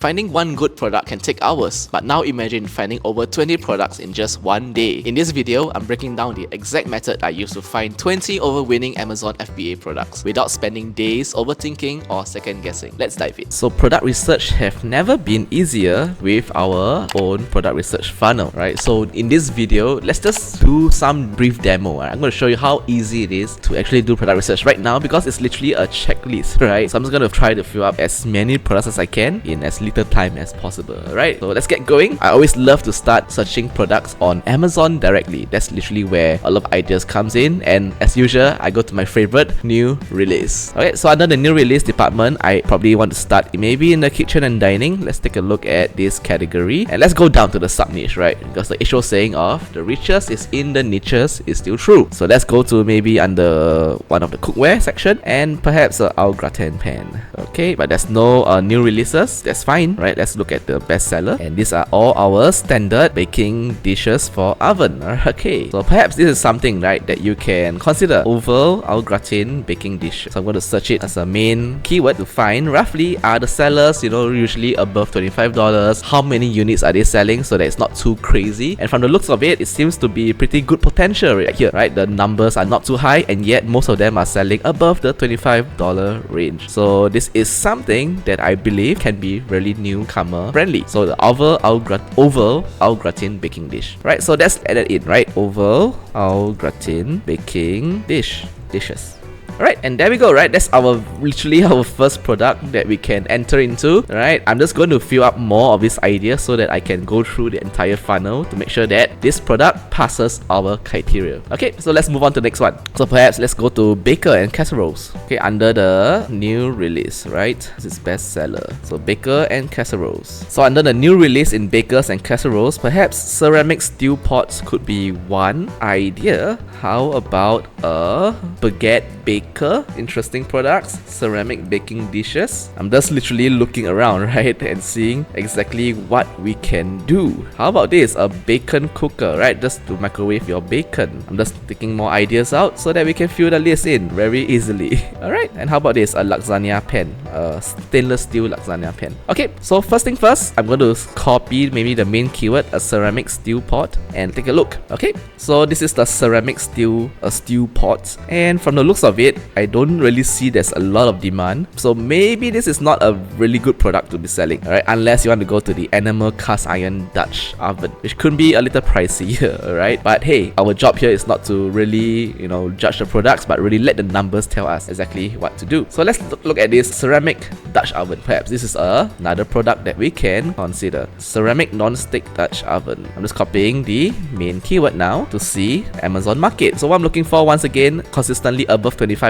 Finding one good product can take hours, but now imagine finding over 20 products in just one day. In this video, I'm breaking down the exact method I used to find 20 over-winning Amazon FBA products without spending days overthinking or second-guessing. Let's dive in. So product research have never been easier with our own product research funnel, right? So in this video, let's just do some brief demo. Right? I'm going to show you how easy it is to actually do product research right now because it's literally a checklist, right? So I'm just going to try to fill up as many products as I can in as little time as possible. Alright, so let's get going. I always love to start searching products on Amazon directly. That's literally where a lot of ideas comes in, and as usual, I go to my favorite new release. Okay, so under the new release department, I probably want to start maybe in the kitchen and dining. Let's take a look at this category and let's go down to the sub niche, right? Because the age-old saying of the richest is in the niches is still true. So let's go to maybe under one of the cookware section and perhaps our gratin pan. Okay, but there's no new releases. That's fine, right? Let's look at the bestseller, and these are all our standard baking dishes for oven. Okay, so perhaps this is something, right, that you can consider. Oval au gratin baking dish. So I'm going to search it as a main keyword to find roughly are the sellers, usually above $25. How many units are they selling so that it's not too crazy? And from the looks of it, it seems to be pretty good potential right here, right? The numbers are not too high, and yet most of them are selling above the $25 range. So this is something that I believe can be really newcomer friendly. So the oval au gratin baking dish, right? So that's added in, right? Oval au gratin baking dishes. Alright, and there we go, right? That's literally our first product that we can enter into. Alright, I'm just going to fill up more of this idea so that I can go through the entire funnel to make sure that this product passes our criteria. Okay, so let's move on to the next one. So perhaps let's go to baker and casseroles. Okay, under the new release, right? This is bestseller. So baker and casseroles. So under the new release in bakers and casseroles, perhaps ceramic stew pots could be one idea. How about a baguette baker? Interesting products. Ceramic baking dishes. I'm just literally looking around, right, and seeing exactly what we can do. How about this? A bacon cooker, right? Just to microwave your bacon. I'm just taking more ideas out so that we can fill the list in very easily. Alright, and how about this? A lasagna pan. A stainless steel lasagna pan. Okay, so first thing first, I'm going to copy maybe the main keyword, a ceramic stew pot, and take a look. Okay, so this is the ceramic stew pot, and from the looks of it, I don't really see there's a lot of demand. So maybe this is not a really good product to be selling, alright, unless you want to go to the animal cast iron Dutch oven, which could be a little pricey here, alright. But hey, our job here is not to really, judge the products, but really let the numbers tell us exactly what to do. So let's look at this ceramic Dutch oven. Perhaps this is another product that we can consider. Ceramic non-stick Dutch oven. I'm just copying the main keyword now to see Amazon market. So what I'm looking for, once again, consistently above $25,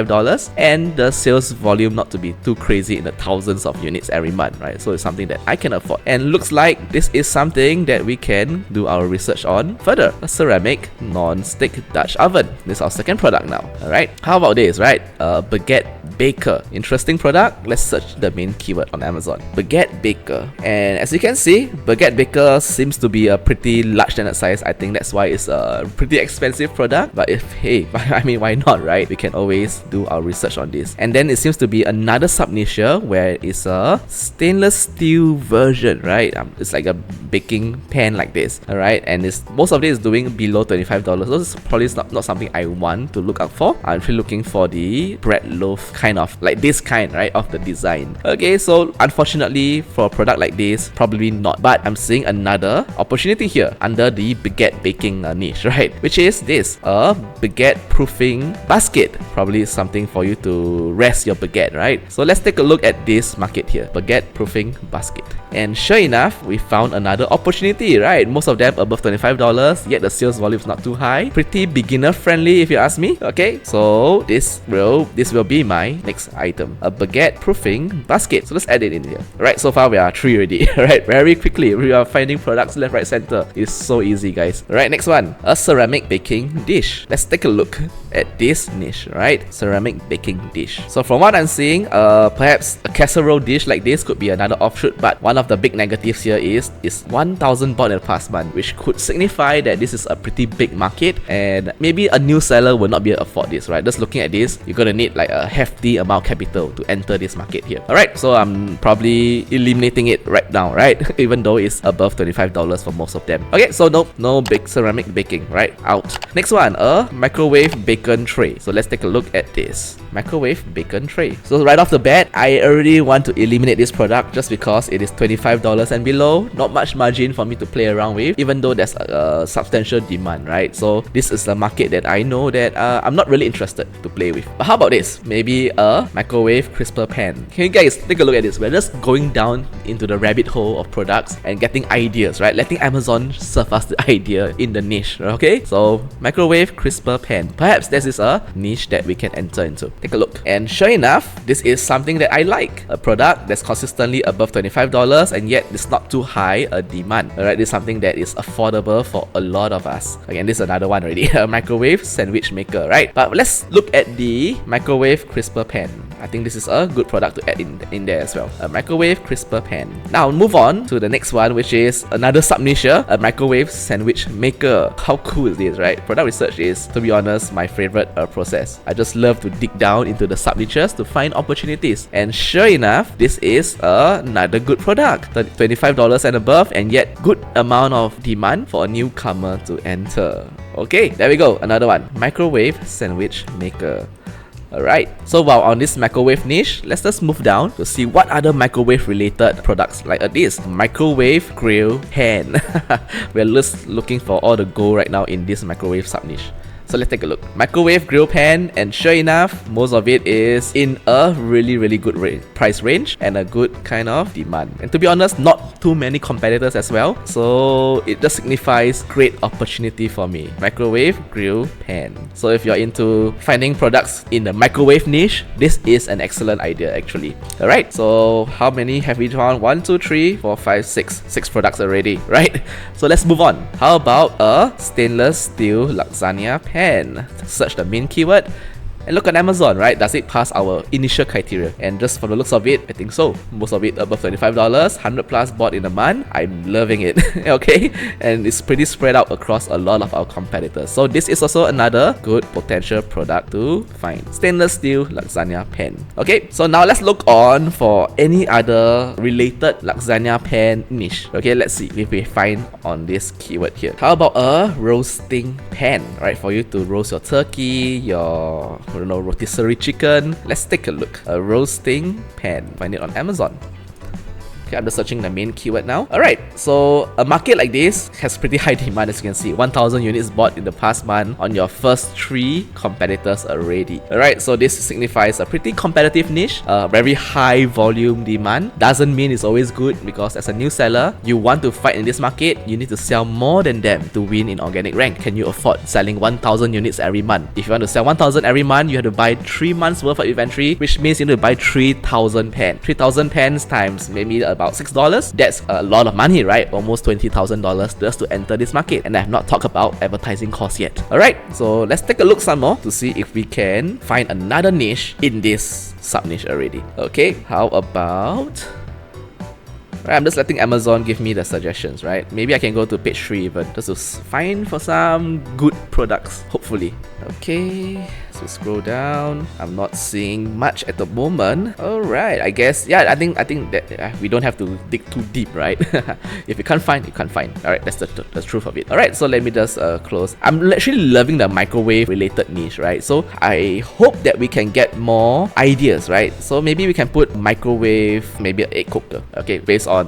and the sales volume not to be too crazy in the thousands of units every month, right? So it's something that I can afford, and looks like this is something that we can do our research on further. A ceramic non-stick Dutch oven. This is our second product now. Alright, how about this, right? Baguette baker. Interesting product. Let's search the main keyword on Amazon. Baguette baker. And as you can see, baguette baker seems to be a pretty large standard size. I think that's why it's a pretty expensive product. But why not, right? We can always do our research on this. And then it seems to be another sub-niche where it's a stainless steel version, right? It's like a baking pan like this, alright? And most of it is doing below $25. So this is probably not something I want to look out for. I'm actually looking for the bread loaf kind of, like this kind, right, of the design. Okay, so unfortunately for a product like this, probably not. But I'm seeing another opportunity here under the baguette baking niche, right? Which is this, a baguette proofing basket. Probably something for you to rest your baguette, right? So let's take a look at this market here, baguette proofing basket. And sure enough, we found another opportunity, right? Most of them above $25, yet the sales volume is not too high. Pretty beginner friendly if you ask me. Okay, so this will be my next item, a baguette proofing basket. So let's add it in here. Right, so far we are 3 already. Right, very quickly we are finding products left, right, center. It's so easy, guys. Right, next one, a ceramic baking dish. Let's take a look at this niche, right? Ceramic baking dish. So from what I'm seeing, perhaps a casserole dish like this could be another offshoot, but one of the big negatives here is 1,000 bought in the past month, which could signify that this is a pretty big market, and maybe a new seller will not be able to afford this, right? Just looking at this, you're gonna need like a hefty hefty amount of capital to enter this market here. Alright, so I'm probably eliminating it right now, right? Even though it's above $25 for most of them. Okay, so no big ceramic baking, right? Out. Next one, a microwave bacon tray. So let's take a look at this microwave bacon tray. So right off the bat, I already want to eliminate this product just because it is $25 and below. Not much margin for me to play around with, even though there's a substantial demand, right? So this is a market that I know that I'm not really interested to play with. But how about this? Maybe a microwave crisper pan. Can you guys take a look at this? We're just going down into the rabbit hole of products and getting ideas, right? Letting Amazon serve us the idea in the niche, okay? So microwave crisper pan. Perhaps this is a niche that we can enter into. Take a look. And sure enough, this is something that I like. A product that's consistently above $25 and yet it's not too high a demand. Alright, this is something that is affordable for a lot of us. Again, this is another one already. A microwave sandwich maker, right? But let's look at the microwave crisper pan. I think this is a good product to add in there as well. A microwave crisper pan. Now move on to the next one, which is another sub-niche, a microwave sandwich maker. How cool is this, right? Product research is, to be honest, my favorite process. I just love to dig down into the sub-niches to find opportunities. And sure enough, this is another good product. $25 and above, and yet good amount of demand for a newcomer to enter. Okay, there we go. Another one. Microwave sandwich maker. Alright, so while on this microwave niche, let's just move down to see what other microwave related products like this. Microwave grill pan. We're just looking for all the gold right now in this microwave sub niche. So let's take a look. Microwave grill pan, and sure enough, most of it is in a really good price range and a good kind of demand. And to be honest, not too many competitors as well. So it just signifies great opportunity for me. Microwave grill pan. So if you're into finding products in the microwave niche, this is an excellent idea actually. Alright, so how many have we found? 1, 2, 3, 4, 5, 6. 6 products already, right? So let's move on. How about a stainless steel lasagna pan? Search the main keyword and look on Amazon, right? Does it pass our initial criteria? And just from the looks of it, I think so. Most of it above $25, 100 plus bought in a month. I'm loving it. Okay, and it's pretty spread out across a lot of our competitors. So this is also another good potential product to find. Stainless steel lasagna pan. Okay, so now let's look on for any other related lasagna pan niche. Okay, let's see if we find on this keyword here. How about a roasting pan, right? For you to roast your turkey, your rotisserie chicken. Let's take a look. A roasting pan. Find it on Amazon. Okay, I'm just searching the main keyword now. Alright, so a market like this has pretty high demand, as you can see. 1,000 units bought in the past month on your first 3 competitors already. Alright, so this signifies a pretty competitive niche, very high volume demand. Doesn't mean it's always good, because as a new seller, you want to fight in this market, you need to sell more than them to win in organic rank. Can you afford selling 1,000 units every month? If you want to sell 1,000 every month, you have to buy 3 months worth of inventory, which means you need to buy 3,000 pens. 3,000 pens times maybe about $6. That's a lot of money, right? Almost $20,000 just to enter this market. And I have not talked about advertising costs yet. Alright, so let's take a look some more to see if we can find another niche in this sub niche already. Okay, how about... Right, I'm just letting Amazon give me the suggestions, right? Maybe I can go to page 3 even, just to find for some good products, hopefully. Okay, so scroll down. I'm not seeing much at the moment. Alright, I guess, yeah, I think that we don't have to dig too deep, right? If you can't find, you can't find. Alright, that's the truth of it. Alright, so let me just close. I'm actually loving the microwave related niche, right? So I hope that we can get more ideas, right? So maybe we can put microwave, maybe an egg cooker, okay, based on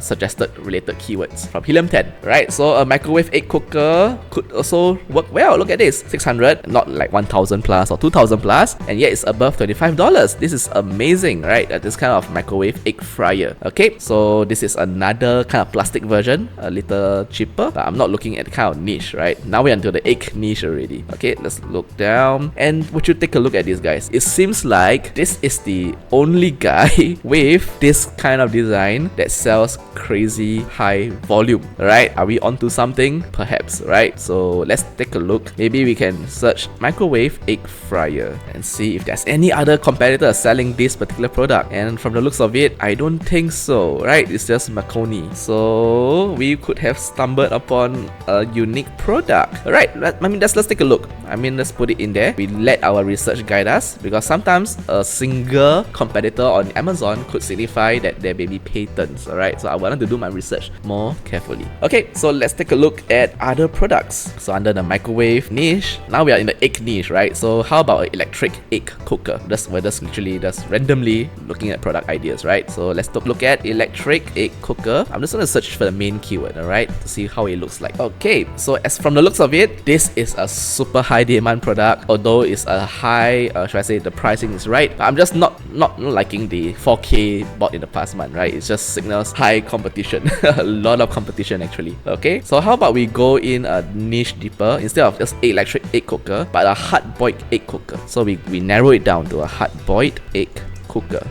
suggested related keywords from Helium 10, right? So a microwave egg cooker could also work well. Look at this, 600, not like 1,000 plus or 2,000 plus, and yet it's above $25. This is amazing, right? This kind of microwave egg fryer. Okay, so this is another kind of plastic version, a little cheaper, but I'm not looking at the kind of niche, right? Now we're into the egg niche already. Okay, let's look down, and would you take a look at this, guys? It seems like this is the only guy with this kind of design that sells crazy high volume, right? Are we onto something? Perhaps, right? So let's take a look. Maybe we can search microwave egg egg fryer and see if there's any other competitor selling this particular product. And from the looks of it, I don't think so, right? It's just macaroni. So we could have stumbled upon a unique product. Alright, let's take a look. Let's put it in there. We let our research guide us, because sometimes a single competitor on Amazon could signify that there may be patents. Alright, so I wanted to do my research more carefully. Okay, so let's take a look at other products. So under the microwave niche, now we are in the egg niche, right? So how about an electric egg cooker? We're just literally just randomly looking at product ideas, right? So let's look at electric egg cooker. I'm just going to search for the main keyword, alright, to see how it looks like. Okay, so as from the looks of it, this is a super high demand product, although it's a high, should I say, the pricing is right. But I'm just not liking the 4K bought in the past month, right? It just signals high competition, a lot of competition actually. Okay, so how about we go in a niche deeper, instead of just electric egg cooker, but a hard-boiled egg cooker. So we narrow it down to a hard-boiled egg cooker.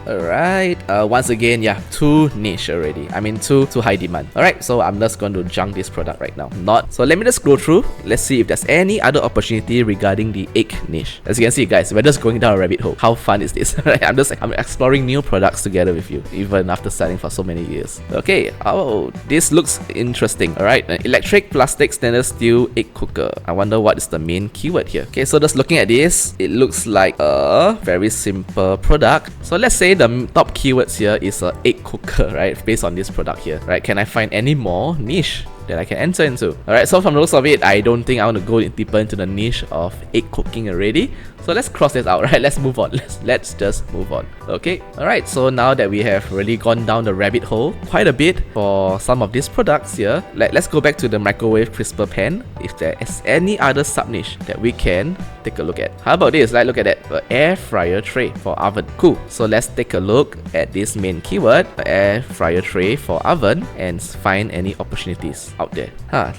Alright, once again, yeah, too niche already. Too high demand. Alright, so I'm just going to junk this product right now. So let me just go through. Let's see if there's any other opportunity regarding the egg niche. As you can see, guys, we're just going down a rabbit hole. How fun is this? I'm exploring new products together with you, even after selling for so many years. Okay, oh, this looks interesting. Alright, an electric plastic stainless steel egg cooker. I wonder what is the main keyword here. Okay, so just looking at this, it looks like a very simple product. So let's say the top keywords here is a egg cooker, right? Based on this product here, right? Can I find any more niche that I can enter into? Alright, so from the looks of it, I don't think I want to go deeper into the niche of egg cooking already. So let's cross this out, right? Let's move on. Let's just move on. Okay, alright, so now that we have really gone down the rabbit hole quite a bit for some of these products here, let's go back to the microwave crisper pan. If there is any other sub niche that we can take a look at. How about this? Look at that, air fryer tray for oven. Cool. So let's take a look at this main keyword, air fryer tray for oven, and find any opportunities out there.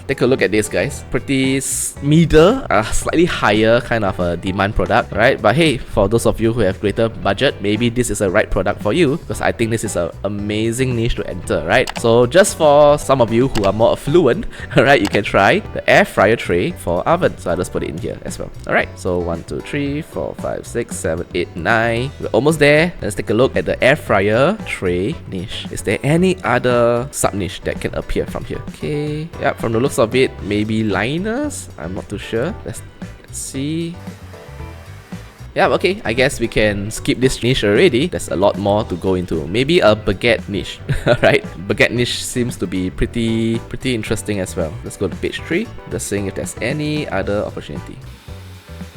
Take a look at this, guys. Pretty middle, slightly higher kind of a demand product, right? But hey, for those of you who have greater budget, maybe this is a right product for you, because I think this is an amazing niche to enter, right? So just for some of you who are more affluent, right, you can try the air fryer tray for oven. So I just put it in here as well. Alright, so 1, 2, 3, 4, 5, 6, 7, 8, 9. We're almost there. Let's take a look at the air fryer tray niche. Is there any other sub niche that can appear from here? Okay, yeah, from the looks of it, maybe liners. I'm not too sure. Let's see. Yeah, okay, I guess we can skip this niche already. There's a lot more to go into. Maybe a baguette niche, right? Baguette niche seems to be pretty interesting as well. Let's go to page 3, just seeing if there's any other opportunity.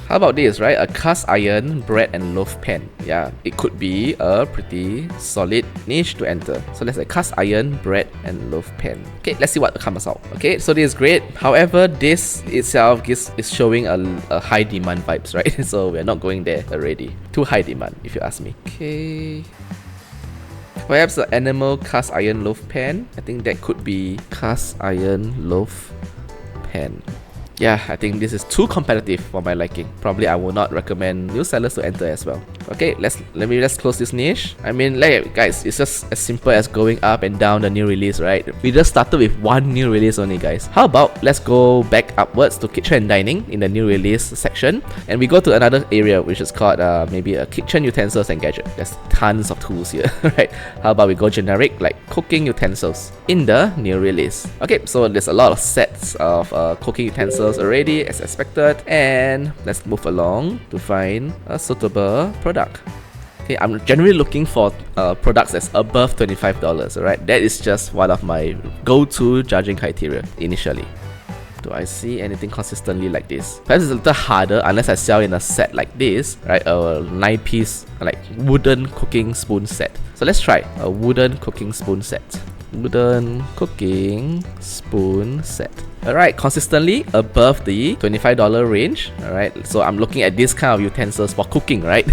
How about this, right? A cast iron bread and loaf pan. Yeah, it could be a pretty solid niche to enter. So let's say cast iron bread and loaf pan. Okay, let's see what comes out. Okay, so this is great. However, this itself is showing a high demand vibes, right? So we're not going there already. Too high demand, if you ask me. Okay. Perhaps the animal cast iron loaf pan. I think that could be cast iron loaf pan. Yeah, I think this is too competitive for my liking. Probably I will not recommend new sellers to enter as well. Okay, let's close this niche. Guys, it's just as simple as going up and down the new release, right? We just started with one new release only, guys. How about let's go back upwards to kitchen and dining in the new release section, and we go to another area which is called maybe a kitchen utensils and gadget. There's tons of tools here, right? How about we go generic, like cooking utensils in the new release. Okay, so there's a lot of sets of cooking utensils already as expected, and let's move along to find a suitable product. Okay, I'm generally looking for products that's above $25, alright? That is just one of my go-to judging criteria initially. Do I see anything consistently like this? Perhaps it's a little harder unless I sell in a set like this, right? A 9-piece like wooden cooking spoon set. So let's try a wooden cooking spoon set. Wooden cooking spoon set. Alright, consistently above the $25 range. Alright, so I'm looking at this kind of utensils for cooking, right?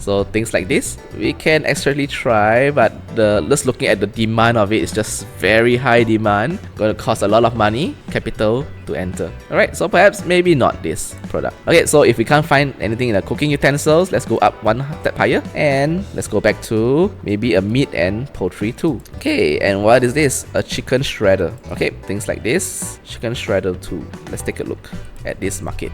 So things like this, we can actually try, but just looking at the demand of it is just very high demand. Going to cost a lot of money, capital to enter. Alright, so perhaps maybe not this product. Okay, so if we can't find anything in the cooking utensils, let's go up one step higher and let's go back to maybe a meat and poultry too. Okay, and what is this? A chicken shredder. Okay, things like this. Chicken shredder too. Let's take a look at this market.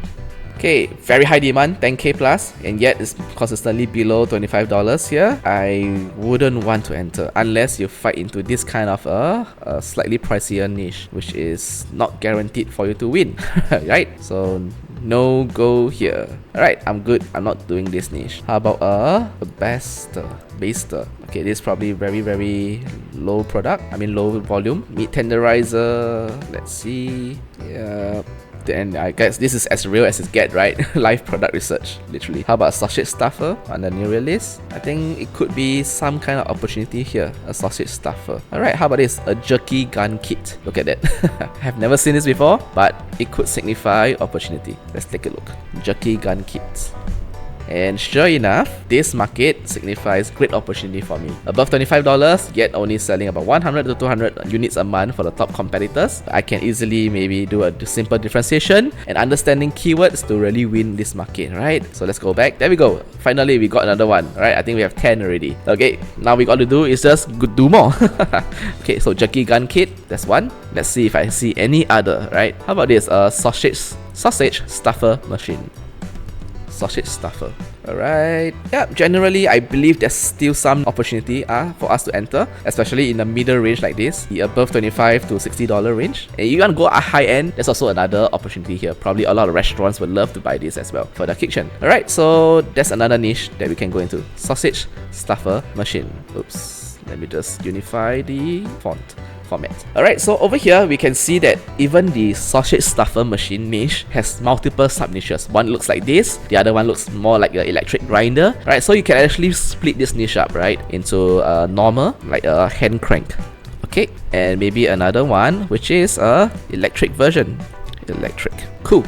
Okay, very high demand, 10k plus, and yet it's consistently below $25 here. I wouldn't want to enter unless you fight into this kind of a slightly pricier niche, which is not guaranteed for you to win, right? So no go here. Alright, I'm good. I'm not doing this niche. How about a baster? Okay, this is probably very low product. I mean low volume. Meat tenderizer. Let's see. Yeah. And I guess this is as real as it gets, right? Live product research, literally. How about a sausage stuffer on the new release? I think it could be some kind of opportunity here. A sausage stuffer. Alright, how about this? A jerky gun kit. Look at that. I've never seen this before, but it could signify opportunity. Let's take a look. Jerky gun kit. And sure enough, this market signifies great opportunity for me. Above $25, yet only selling about 100 to 200 units a month for the top competitors. I can easily maybe do a simple differentiation and understanding keywords to really win this market, right? So let's go back. There we go. Finally, we got another one, right? I think we have 10 already. Okay, now we got to do is just do more. Okay, so jerky gun kit, that's one. Let's see if I see any other, right? How about this? Sausage stuffer machine. Sausage stuffer. Alright. Yeah, generally I believe there's still some opportunity for us to enter, especially in the middle range like this, the above $25 to $60 range. And you want to go a high end, there's also another opportunity here. Probably a lot of restaurants would love to buy this as well for their kitchen. Alright, so that's another niche that we can go into. Sausage stuffer machine. Oops. Let me just unify the format. Alright, so over here we can see that even the sausage stuffer machine niche has multiple sub niches. One looks like this, the other one looks more like an electric grinder. Right, so you can actually split this niche up, right, into normal, like a hand crank. Okay, and maybe another one which is a electric version. Electric. Cool.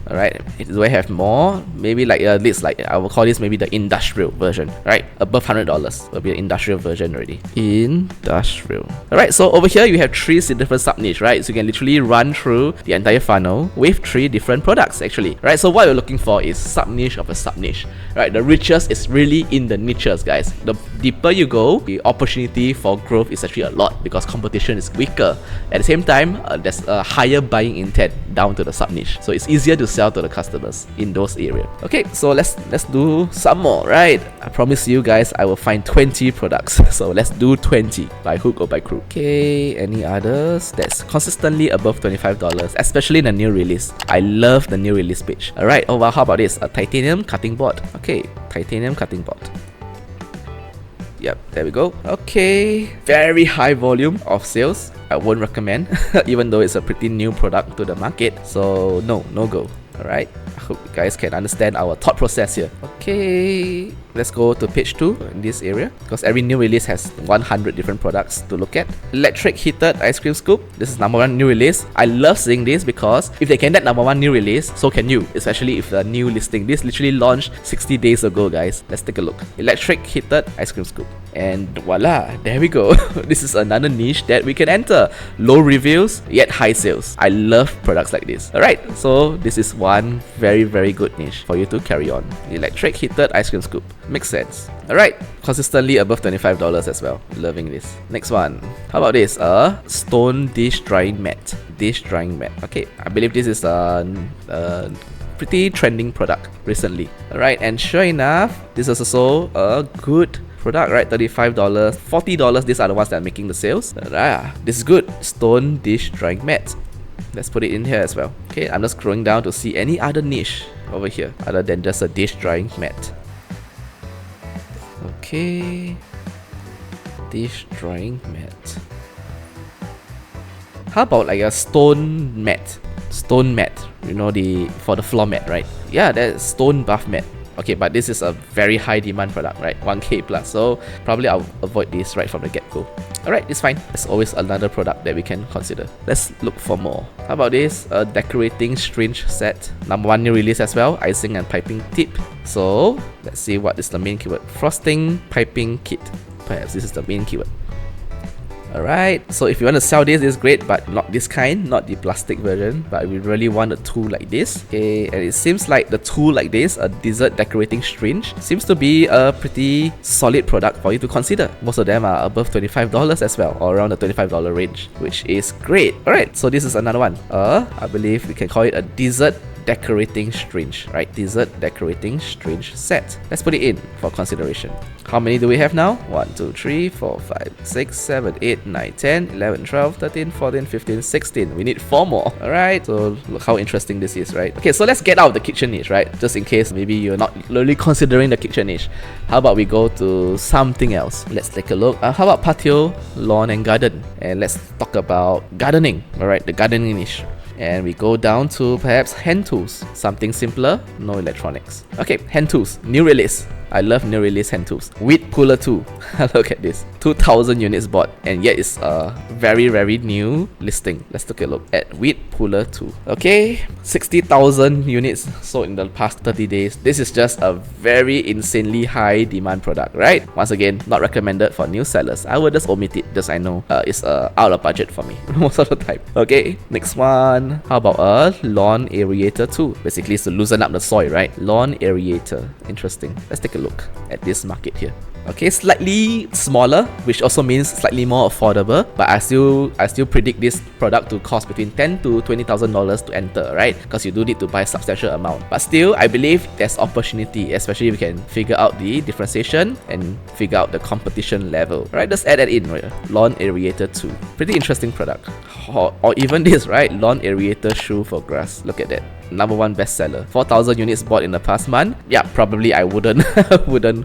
Alright, do I have more? Maybe like this, like I will call this maybe the industrial version, right? Above $100 will be an industrial version already. Industrial. Alright, so over here you have 3 different sub niche, right? So you can literally run through the entire funnel with 3 different products actually, right? So what you're looking for is sub niche of a sub niche, right? The richest is really in the niches, guys. The deeper you go, the opportunity for growth is actually a lot because competition is weaker. At the same time, there's a higher buying intent down to the sub niche, so it's easier to sell to the customers in those areas. Okay, so let's do some more, right? I promise you guys I will find 20 products. So let's do 20 by hook or by crook. Okay, any others that's consistently above $25, especially in the new release. I love the new release page. Alright, oh wow, how about this? A titanium cutting board. Okay, titanium cutting board. Yep, there we go. Okay, very high volume of sales. I won't recommend, even though it's a pretty new product to the market. So no go. Alright, I hope you guys can understand our thought process here. Okay, let's go to page 2 in this area because every new release has 100 different products to look at. Electric heated ice cream scoop. This is #1 new release. I love seeing this because if they can get #1 new release, so can you, especially if the new listing. This literally launched 60 days ago, guys. Let's take a look. Electric heated ice cream scoop. And voila, there we go. This is another niche that we can enter. Low reviews, yet high sales. I love products like this. Alright, so this is one very good niche for you to carry on. Electric heated ice cream scoop. Makes sense. Alright, consistently above $25 as well. Loving this. Next one. How about this? A stone dish drying mat. Dish drying mat. Okay, I believe this is a pretty trending product recently. Alright, and sure enough, this is also a good product, right? $35, $40, these are the ones that are making the sales. This is good. Stone dish drying mat. Let's put it in here as well. Okay, I'm just scrolling down to see any other niche over here other than just a dish drying mat. Okay, dish drying mat. How about like a stone mat? Stone mat, you know, for the floor mat, right? Yeah, that's stone bath mat. Okay, but this is a very high demand product, right? 1K plus. So probably I'll avoid this right from the get-go. Alright, it's fine. There's always another product that we can consider. Let's look for more. How about this? A decorating syringe set. Number 1 new release as well. Icing and piping tip. So let's see what is the main keyword. Frosting piping kit. Perhaps this is the main keyword. Alright, so if you want to sell this, it's great, but not this kind, not the plastic version, but we really want a tool like this. Okay, and it seems like the tool like this, a dessert decorating syringe, seems to be a pretty solid product for you to consider. Most of them are above $25 as well, or around the $25 range, which is great. Alright, so this is another one. I believe we can call it a dessert decorating syringe, right? Dessert decorating syringe set. Let's put it in for consideration. How many do we have now? 1, 2, 3, 4, 5, 6, 7, 8, 9, 10, 11, 12, 13, 14, 15, 16. We need 4 more. Alright, so look how interesting this is, right? Okay, so let's get out of the kitchen niche, right? Just in case maybe you're not really considering the kitchen niche. How about we go to something else? Let's take a look. How about patio, lawn and garden? And let's talk about gardening. Alright, the gardening niche. And we go down to perhaps hand tools. Something simpler, no electronics. Okay, hand tools, new release. I love new release hand tools. Wheat Puller 2. Look at this. 2,000 units bought, and yet it's a very, very new listing. Let's take a look at Wheat Puller 2. Okay, 60,000 units sold in the past 30 days. This is just a very insanely high demand product, right? Once again, not recommended for new sellers. I will just omit it, just I know it's out of budget for me most of the time. Okay, next one. How about a lawn aerator too? Basically, it's to loosen up the soil, right? Lawn aerator. Interesting. Let's take a look at this market here. Okay, slightly smaller, which also means slightly more affordable, but I still predict this product to cost between $10,000 to $20,000 to enter, right? Because you do need to buy a substantial amount. But still, I believe there's opportunity, especially if we can figure out the differentiation and figure out the competition level. Right, let's add that in. Right? Lawn aerator 2. Pretty interesting product. Or even this, right? Lawn aerator shoe for grass. Look at that. Number 1 bestseller. 4,000 units bought in the past month. Yeah, probably I wouldn't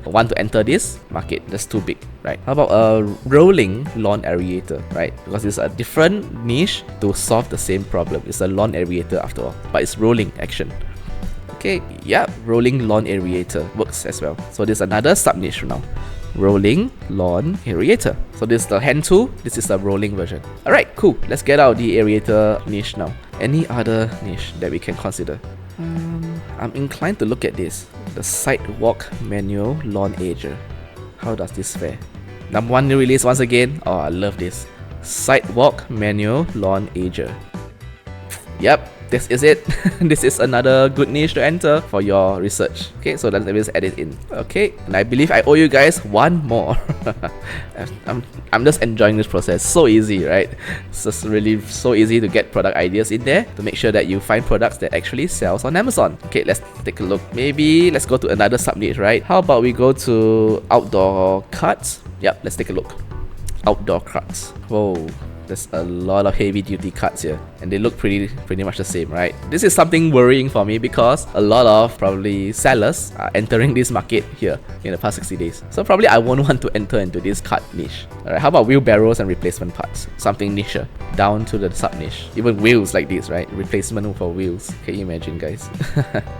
want to enter this market. That's too big, right? How about a rolling lawn aerator, right? Because it's a different niche to solve the same problem. It's a lawn aerator after all, but it's rolling action. Okay, yeah, rolling lawn aerator works as well. So there's another sub niche now. Rolling lawn aerator. So this is the hand tool, this is the rolling version. Alright, cool. Let's get out the aerator niche now. Any other niche that we can consider? I'm inclined to look at this. The sidewalk manual lawn ager. How does this fare? Number 1 new release once again. Oh, I love this. Sidewalk manual lawn ager. Yep, this is it. This is another good niche to enter for your research. Okay, so let's add it in. Okay, and I believe I owe you guys one more. I'm just enjoying this process. So easy, right? It's just really so easy to get product ideas in there to make sure that you find products that actually sells on Amazon. Okay, let's take a look. Maybe let's go to another sub niche, right? How about we go to outdoor carts? Yep, let's take a look. Outdoor carts. Whoa. There's a lot of heavy duty carts here, and they look pretty much the same, right? This is something worrying for me because a lot of probably sellers are entering this market here in the past 60 days. So probably I won't want to enter into this cart niche. Alright, how about wheelbarrows and replacement parts? Something niche, down to the sub niche. Even wheels like this, right? Replacement for wheels. Can you imagine, guys?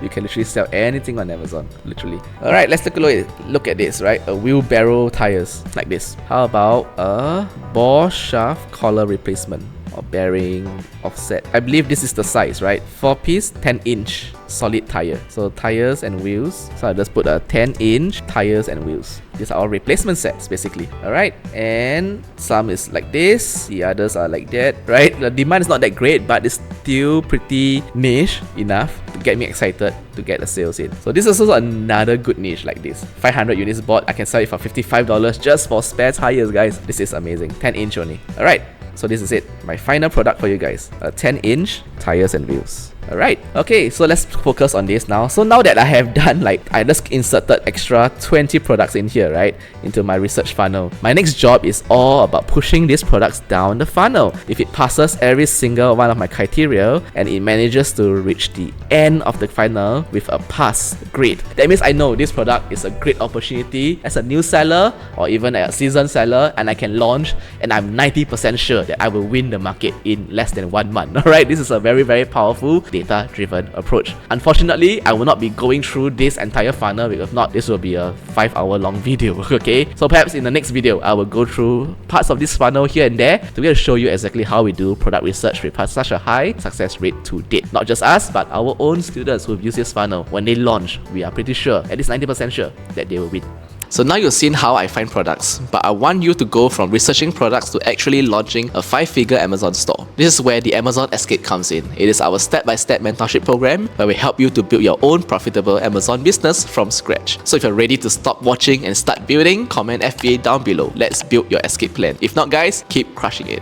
You can literally sell anything on Amazon, literally. Alright, let's take a look at this, right? A wheelbarrow tires like this. How about a ball shaft collar replacement or bearing offset? I believe this is the size, right? 4-piece 10-inch solid tire. So tires and wheels. So I just put a 10-inch tires and wheels. These are all replacement sets basically. Alright, and some is like this, the others are like that, right? The demand is not that great, but it's still pretty niche enough to get me excited to get the sales in. So this is also another good niche like this. 500 units bought, I can sell it for $55 just for spare tires, guys. This is amazing. 10-inch only. Alright, so this is it. My final product for you guys. A 10-inch tires and wheels. Alright, okay, so let's focus on this now. So now that I have done, I just inserted extra 20 products in here, right, into my research funnel. My next job is all about pushing these products down the funnel. If it passes every single one of my criteria and it manages to reach the end of the funnel with a pass grade, that means I know this product is a great opportunity as a new seller or even a seasoned seller, and I can launch, and I'm 90% sure that I will win the market in less than 1 month. Alright, this is a very, very powerful data-driven approach. Unfortunately, I will not be going through this entire funnel, because if not, this will be a 5-hour long video, okay? So perhaps in the next video, I will go through parts of this funnel here and there to be able to show you exactly how we do product research with such a high success rate to date. Not just us, but our own students who've used this funnel. When they launch, we are pretty sure, at least 90% sure, that they will win. So now you've seen how I find products, but I want you to go from researching products to actually launching a 5-figure Amazon store. This is where the Amazon Escape comes in. It is our step-by-step mentorship program where we help you to build your own profitable Amazon business from scratch. So if you're ready to stop watching and start building, comment FBA down below. Let's build your escape plan. If not guys, keep crushing it.